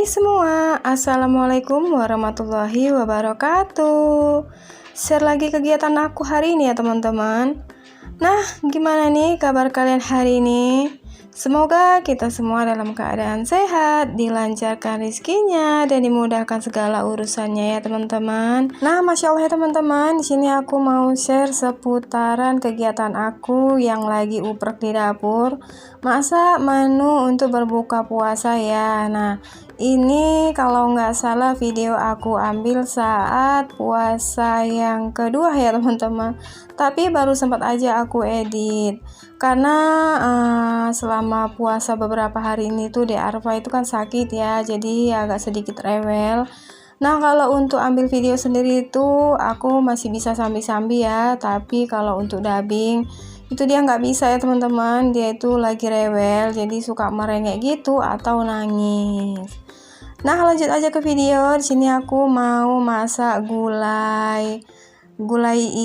semua, Assalamualaikum warahmatullahi wabarakatuh. Share lagi kegiatan aku hari ini ya teman-teman. Nah, gimana nih kabar kalian hari ini? Semoga kita semua dalam keadaan sehat, dilancarkan rezekinya, dan dimudahkan segala urusannya ya teman-teman. Nah, Masya Allah ya teman-teman, di sini aku mau share seputaran kegiatan aku yang lagi uprek di dapur. Masak menu untuk berbuka puasa ya. Nah, ini kalau nggak salah video aku ambil saat puasa yang kedua ya teman-teman. Tapi baru sempat aja aku edit. Karena selama puasa beberapa hari ini tuh di Arafah itu kan sakit ya, jadi agak sedikit rewel. Nah, kalau untuk ambil video sendiri itu aku masih bisa sambil-sambil ya, tapi kalau untuk dubbing itu dia nggak bisa ya teman-teman, dia itu lagi rewel, jadi suka merengek gitu atau nangis. Nah, lanjut aja ke video. Di sini aku mau masak gulai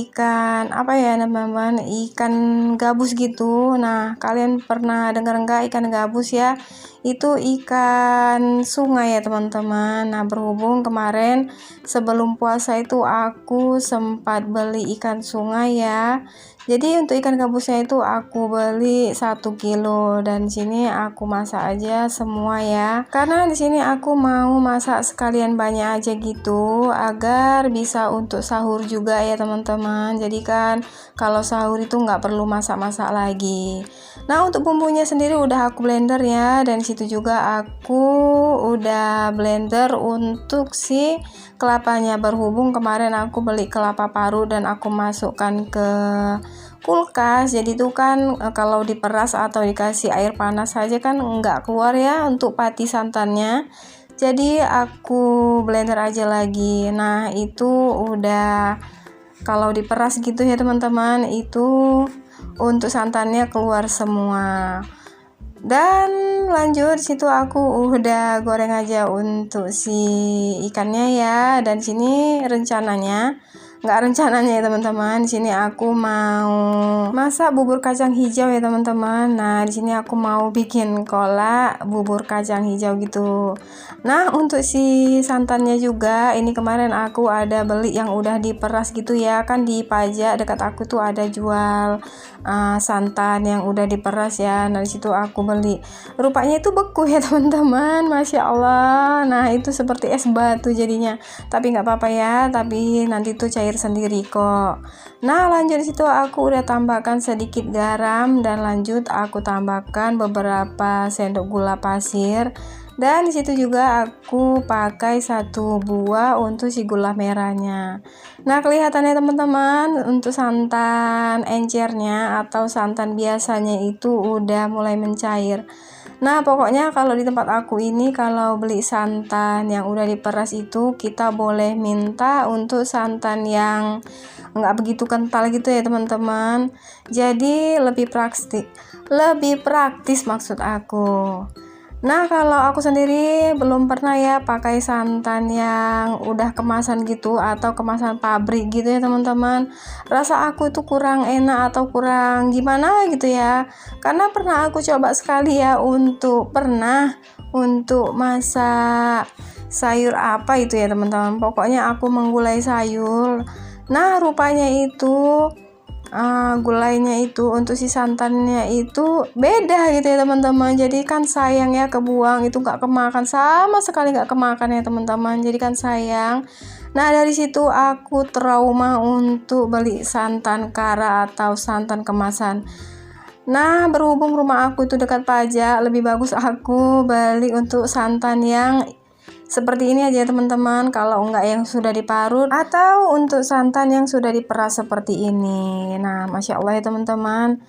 ikan apa ya teman-teman, ikan gabus gitu. Nah, kalian pernah dengar enggak ikan gabus ya? Itu ikan sungai ya teman-teman. Nah, berhubung kemarin sebelum puasa itu aku sempat beli ikan sungai ya. Jadi untuk ikan gabusnya itu aku beli 1 kilo dan di sini aku masak aja semua ya. Karena di sini aku mau masak sekalian banyak aja gitu agar bisa untuk sahur juga ya teman-teman. Jadi kan kalau sahur itu nggak perlu masak-masak lagi. Nah, untuk bumbunya sendiri udah aku blender ya, dan situ juga aku udah blender untuk si kelapanya. Berhubung kemarin aku beli kelapa parut dan aku masukkan ke kulkas, jadi itu kan kalau diperas atau dikasih air panas saja kan nggak keluar ya untuk pati santannya. Jadi aku blender aja lagi. Nah, itu udah kalau diperas gitu ya teman-teman, itu untuk santannya keluar semua. Dan lanjut situ aku udah goreng aja untuk si ikannya ya. Dan sini rencananya ya teman-teman, di sini aku mau masak bubur kacang hijau ya teman-teman. Nah, di sini aku mau bikin kolak bubur kacang hijau gitu. Nah, untuk si santannya juga ini kemarin aku ada beli yang udah diperas gitu ya, kan di pajak dekat aku tuh ada jual santan yang udah diperas ya. Nah, di situ aku beli. Rupanya itu beku ya teman-teman, Masya Allah. Nah, itu seperti es batu jadinya. Tapi nggak apa-apa ya, tapi nanti tuh cair sendiri kok. Nah, lanjut di situ aku udah tambahkan sedikit garam dan lanjut aku tambahkan beberapa sendok gula pasir. Dan di situ juga aku pakai 1 buah untuk si gula merahnya. Nah, kelihatannya teman-teman untuk santan encernya atau santan biasanya itu udah mulai mencair. Nah, pokoknya kalau di tempat aku ini kalau beli santan yang udah diperas itu kita boleh minta untuk santan yang nggak begitu kental gitu ya teman-teman. Jadi lebih praktis maksud aku. Nah, kalau aku sendiri belum pernah ya pakai santan yang udah kemasan gitu atau kemasan pabrik gitu ya teman-teman. Rasa aku itu kurang enak atau kurang gimana gitu ya. Karena pernah aku coba sekali ya untuk masak sayur apa itu ya teman-teman. Pokoknya aku menggulai sayur. Nah, rupanya itu gulainya itu untuk si santannya itu beda gitu ya teman-teman. Jadi kan sayang ya kebuang, itu nggak kemakan sama sekali, nggak kemakan ya teman-teman. Jadi kan sayang. Nah, dari situ aku trauma untuk beli santan kara atau santan kemasan. Nah, berhubung rumah aku itu dekat pajak, lebih bagus aku beli untuk santan yang seperti ini aja teman-teman, kalau enggak yang sudah diparut atau untuk santan yang sudah diperas seperti ini. Nah, Masya Allah ya teman-teman,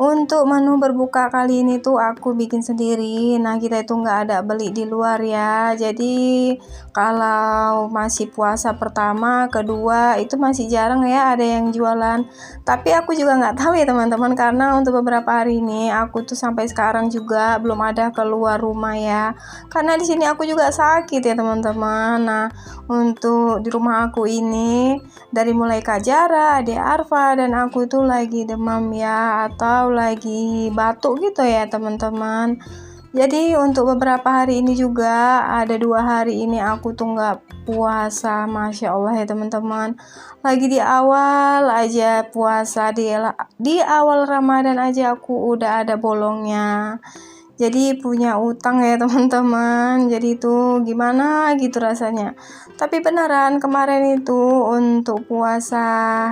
untuk menu berbuka kali ini tuh aku bikin sendiri. Nah, kita itu nggak ada beli di luar ya. Jadi kalau masih puasa pertama, kedua itu masih jarang ya ada yang jualan. Tapi aku juga nggak tahu ya teman-teman, karena untuk beberapa hari ini aku tuh sampai sekarang juga belum ada keluar rumah ya. Karena di sini aku juga sakit ya teman-teman. Nah, untuk di rumah aku ini dari mulai Kak Jara, Ade Arfa, dan aku itu lagi demam ya atau lagi batuk gitu ya teman-teman. Jadi untuk beberapa hari ini juga ada 2 hari ini aku tuh nggak puasa, masya Allah ya teman-teman. Lagi di awal aja puasa, di awal Ramadan aja aku udah ada bolongnya. Jadi punya utang ya teman-teman. Jadi itu gimana gitu rasanya. Tapi beneran kemarin itu untuk puasa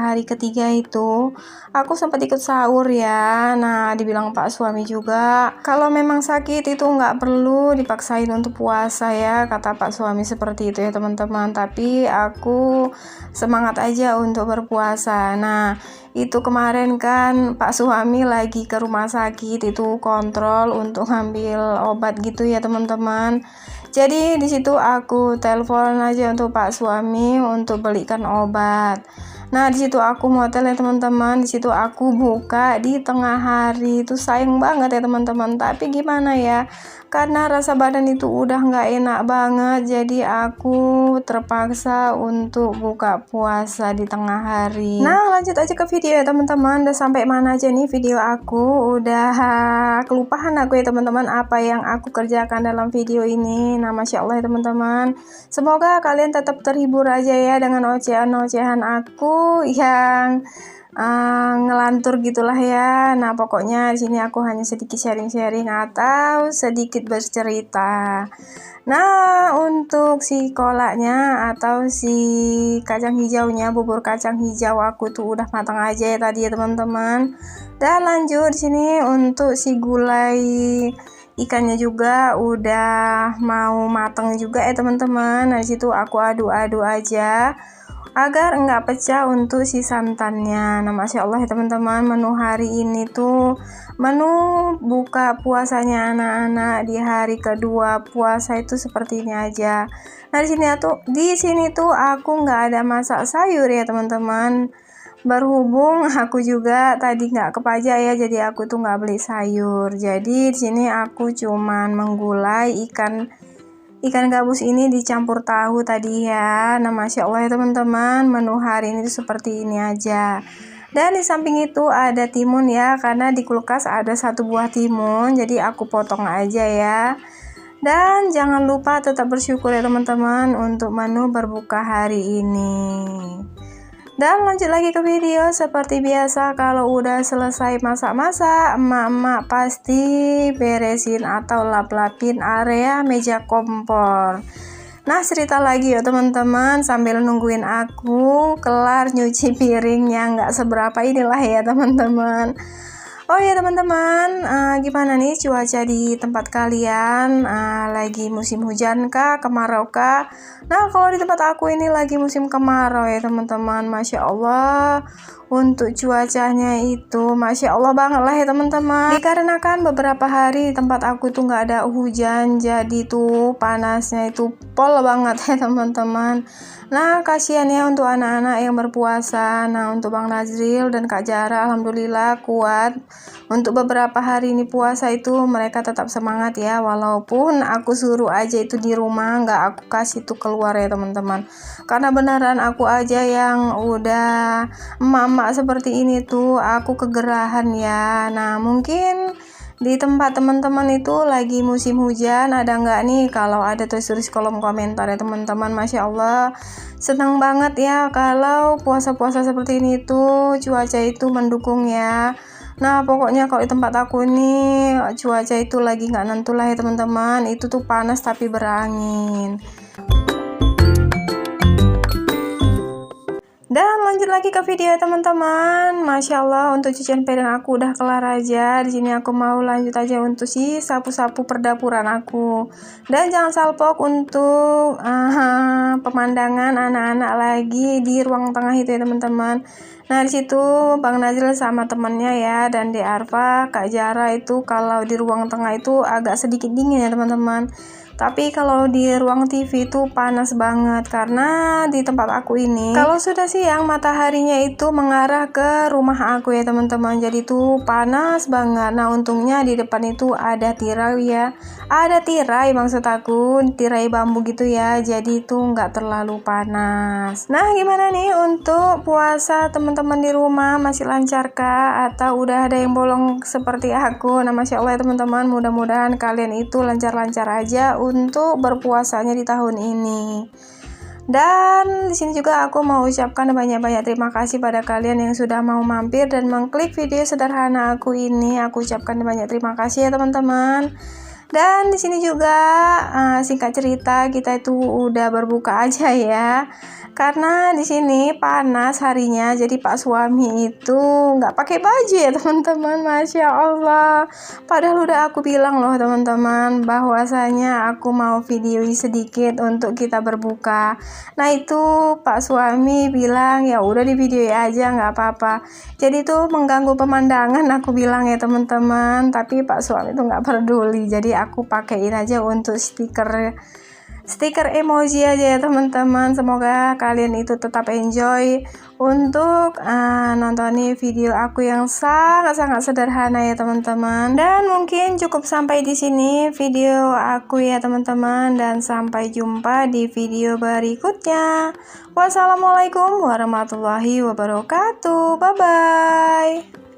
hari ketiga itu aku sempat ikut sahur ya. Nah dibilang Pak suami juga kalau memang sakit itu nggak perlu dipaksain untuk puasa ya, kata Pak suami seperti itu ya teman-teman. Tapi aku semangat aja untuk berpuasa. Nah itu kemarin kan Pak suami lagi ke rumah sakit itu kontrol untuk ngambil obat gitu ya teman-teman. Jadi di situ aku telepon aja untuk Pak suami untuk belikan obat. Nah di situ aku motel ya teman-teman. Di situ aku buka di tengah hari, itu sayang banget ya teman-teman. Tapi gimana ya? Karena rasa badan itu udah nggak enak banget, jadi aku terpaksa untuk buka puasa di tengah hari. Nah lanjut aja ke video ya teman-teman. Udah sampai mana aja nih video aku? Udah kelupaan aku ya teman-teman apa yang aku kerjakan dalam video ini. Nah masya Allah ya teman-teman. Semoga kalian tetap terhibur aja ya dengan ocehan-ocehan aku yang ngelantur gitulah ya. Nah pokoknya di sini aku hanya sedikit sharing-sharing atau sedikit bercerita. Nah untuk si kolaknya atau si kacang hijaunya, bubur kacang hijau aku tuh udah matang aja ya tadi ya teman-teman. Dan lanjut di sini untuk si gulai ikannya juga udah mau matang juga ya teman-teman. Nah disitu aku aduk-aduk aja agar enggak pecah untuk si santannya. Nah masya Allah ya teman-teman, menu hari ini tuh menu buka puasanya anak-anak di hari kedua puasa itu seperti ini aja. Nah di sini tuh aku nggak ada masak sayur ya teman-teman. Berhubung aku juga tadi nggak kepaja ya, jadi aku tuh nggak beli sayur. Jadi di sini aku cuman menggulai ikan gabus ini dicampur tahu tadi ya. Nah masya Allah ya teman-teman, menu hari ini tuh seperti ini aja. Dan di samping itu ada timun ya, karena di kulkas ada 1 buah timun, jadi aku potong aja ya. Dan jangan lupa tetap bersyukur ya teman-teman untuk menu berbuka hari ini. Dan lanjut lagi ke video. Seperti biasa kalau udah selesai masak-masak, emak-emak pasti beresin atau lap-lapin area meja kompor. Nah cerita lagi ya teman-teman, sambil nungguin aku kelar nyuci piring yang nggak seberapa inilah ya teman-teman. Oh ya teman-teman, gimana nih cuaca di tempat kalian? Lagi musim hujan kah, kemarau kah? Nah kalau di tempat aku ini lagi musim kemarau ya teman-teman. Masya Allah, untuk cuacanya itu Masya Allah banget lah ya teman-teman. Dikarenakan beberapa hari di tempat aku tuh nggak ada hujan, jadi tuh panasnya itu pol banget ya teman-teman. Nah kasihan ya untuk anak-anak yang berpuasa. Nah untuk Bang Nazril dan Kak Jara alhamdulillah kuat. Untuk beberapa hari ini puasa itu mereka tetap semangat ya, walaupun aku suruh aja itu di rumah, nggak aku kasih tuh keluar ya teman-teman. Karena beneran aku aja yang udah emak-emak seperti ini tuh aku kegerahan ya. Nah mungkin di tempat teman-teman itu lagi musim hujan, ada nggak nih? Kalau ada tulis kolom komentar ya teman-teman. Masya Allah, senang banget ya kalau puasa-puasa seperti ini tuh cuaca itu mendukung ya. Nah pokoknya kalau di tempat aku ini cuaca itu lagi nggak nentu lah ya teman-teman. Itu tuh panas tapi berangin. Dan lanjut lagi ke video teman-teman. Masya Allah untuk cucian piring aku udah kelar aja. Di sini aku mau lanjut aja untuk si sapu-sapu perdapuran aku. Dan jangan salpok untuk pemandangan anak-anak lagi di ruang tengah itu ya teman-teman. Nah disitu Bang Nazril sama temennya ya, dan di Arfa Kak Jara itu kalau di ruang tengah itu agak sedikit dingin ya teman-teman. Tapi kalau di ruang TV itu panas banget karena di tempat aku ini kalau sudah siang mataharinya itu mengarah ke rumah aku ya teman-teman. Jadi itu panas banget. Nah, untungnya di depan itu ada tirai ya. Ada tirai maksud aku, tirai bambu gitu ya. Jadi itu nggak terlalu panas. Nah, gimana nih untuk puasa teman-teman di rumah, masih lancar kah atau udah ada yang bolong seperti aku? Nah, Masya Allah ya teman-teman, mudah-mudahan kalian itu lancar-lancar aja untuk berpuasanya di tahun ini. Dan di sini juga aku mau ucapkan banyak-banyak terima kasih pada kalian yang sudah mau mampir dan mengklik video sederhana aku ini. Aku ucapkan banyak terima kasih ya teman-teman. Dan di sini juga singkat cerita kita itu udah berbuka aja ya. Karena di sini panas harinya, jadi Pak suami itu nggak pakai baju ya teman-teman, Masya Allah. Padahal udah aku bilang loh teman-teman, bahwasanya aku mau video sedikit untuk kita berbuka. Nah itu Pak suami bilang ya udah di video aja nggak apa-apa. Jadi itu mengganggu pemandangan aku bilang ya teman-teman, tapi Pak suami itu nggak peduli. Jadi aku pakaiin aja untuk stiker emoji aja ya teman-teman. Semoga kalian itu tetap enjoy untuk nonton video aku yang sangat-sangat sederhana ya teman-teman. Dan mungkin cukup sampai di sini video aku ya teman-teman, dan sampai jumpa di video berikutnya. Wassalamualaikum warahmatullahi wabarakatuh. Bye bye.